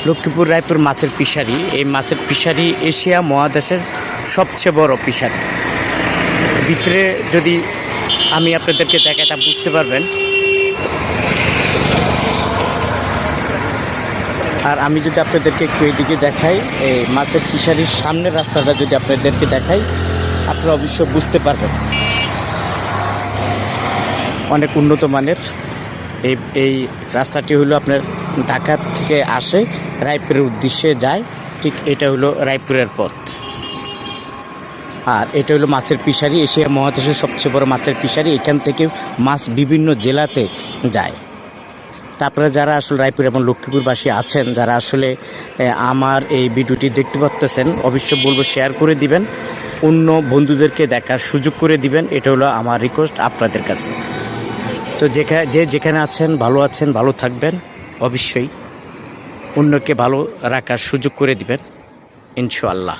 লক্ষ্মীপুর রায়পুর মাছের ফিশারি, এই মাছের ফিশারি এশিয়া মহাদেশের সবচেয়ে বড় ফিশারি। ভিতরে যদি আমি আপনাদেরকে দেখাই তা বুঝতে পারবেন। আর আমি যদি আপনাদেরকে একটু এইদিকে দেখাই, এই মাছের ফিশারির সামনের রাস্তাটা যদি আপনাদেরকে দেখাই, আপনারা অবশ্যই বুঝতে পারবেন অনেক উন্নত মানের। এই রাস্তাটি হলো আপনার ঢাকা থেকে আসে রায়পুরের উদ্দেশ্যে যায়, ঠিক এটা হলো রায়পুরের পথ। আর এটা হলো মাছের ফিশারি, এশিয়া মহাদেশের সবচেয়ে বড় মাছের ফিশারি। এখান থেকে মাছ বিভিন্ন জেলাতে যায়। তারপরে যারা আসলে রায়পুর এবং লক্ষ্মীপুরবাসী আছেন, যারা আসলে আমার এই ভিডিওটি দেখতে পাচ্ছেন, অবশ্যই বলবো শেয়ার করে দিবেন, অন্য বন্ধুদেরকে দেখার সুযোগ করে দিবেন। এটা হলো আমার রিকোয়েস্ট আপনাদের কাছে। তো যেখানে আছেন ভালো থাকবেন, অবশ্যই অন্যকে ভালো রাখার সুযোগ করে দিবেন ইনশাআল্লাহ।